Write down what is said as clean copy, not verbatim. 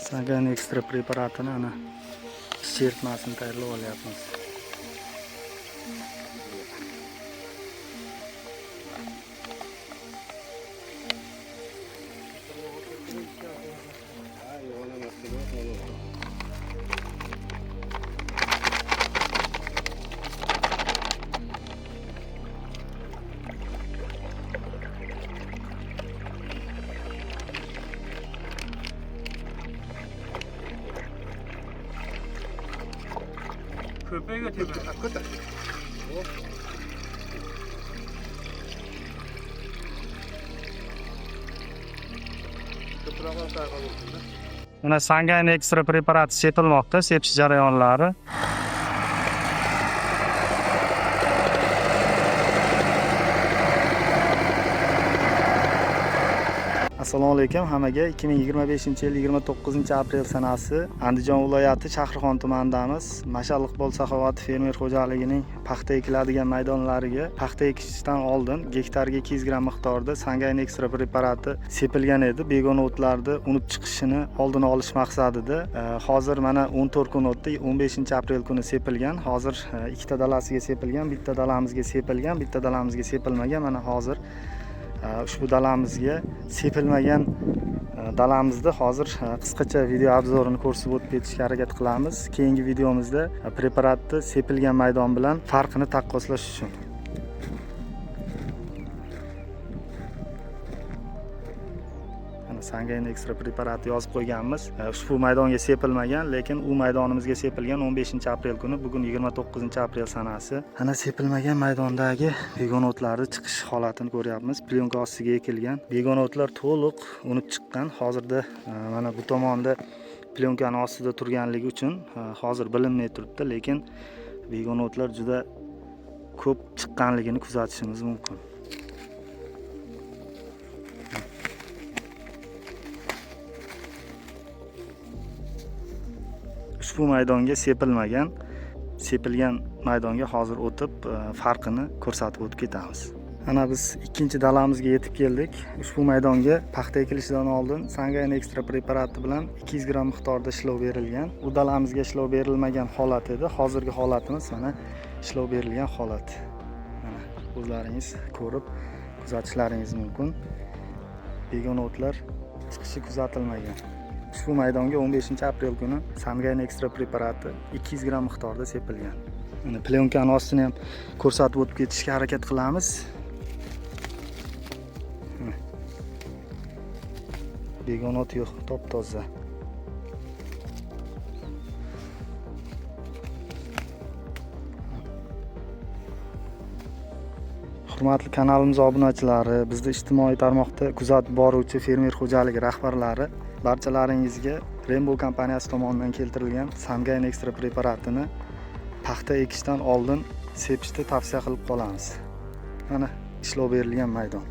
Sangan ekstra preparatini ana chertmasini tayyorlab olyapmiz. Köpeğe götürüyor. Hakikaten. Mana Sangan ekstra preparati sepilmoqda, sepish jarayonlari. Assalomu alaykum hammaga. 2025-yil 29-aprel sanasi Andijon viloyati Shahrixon tumanidamiz. Mashalliqbol Saxovat fermer xo'jaligining paxta ekiladigan maydonlariga paxta ekishdan oldin gektarga 200 gram miqdorda Sangan ekstra preparati sepilgan edi. Begona o'tlarni unib chiqishini oldini olish maqsadida hozir mana 14 kun o'tdi. 15-aprel kuni sepilgan. Hozir ikkita dalasiga sepilgan, bitta dalamizga sepilgan, bitta dalamizga sepilmagan. Mana hozir ushbu dalamizga sepilmagan dalamizni hozir qisqacha video obzorini ko'rsatib o'tib ketishga harakat qilamiz. Keyingi videomizda preparatni sepilgan maydon bilan farqini taqqoslash uchun. Sangan ekstra preparati yozib qo'yganmiz. Ushbu maydonga sepilmagan, lekin u maydonimizga sepilgan 15-aprel kuni, bugun 29-aprel sanasi. Ana sepilmagan maydondagi begona o'tlarning chiqish holatini ko'ryapmiz. Plyonka ostiga ekilgan. Begona o'tlar to'liq unib chiqqan. Hozirda mana bu tomonda plyonkani ostida turganligi uchun hozir bilinmay turibdi, lekin begona o'tlar juda ko'p chiqqanligini kuzatishimiz mumkin. Ushbu maydonga sepilgan maydonga hozir o'tib farqini ko'rsatib o'tib ketamiz. Ana biz ikkinchi dalamizga yetib keldik. Ushbu maydonga paxta ekilishidan oldin Sangan ekstra preparati bilan 200 gram miqdorda ishlov berilgan. U dalamizga ishlov berilmagan holat edi. Hozirgi holatimiz mana ishlov berilgan holat. Mana o'zlaringiz ko'rib kuzatishlaringiz mumkin. Begona o'tlar chiqishi kuzatilmagan. Ushbu maydonga 15-aprel kuni Sangan ekstra preparati 200 gram miqdorda sepilgan. Mana plyonkani ostini ham ko'rsatib o'tib ketishga harakat qilamiz. Begona o't yo'q, top-toza. Hurmatli kanalimiz obunachilari, bizni ijtimoiy tarmoqda kuzatib boruvchi fermer xo'jaligi rahbarlari, barchalaringizga Rainbow kompaniyasi tomonidan keltirilgan Sangan ekstra preparatini paxta ekishdan oldin sepishni tavsiya qilib qolamiz. Mana ishlov berilgan maydon.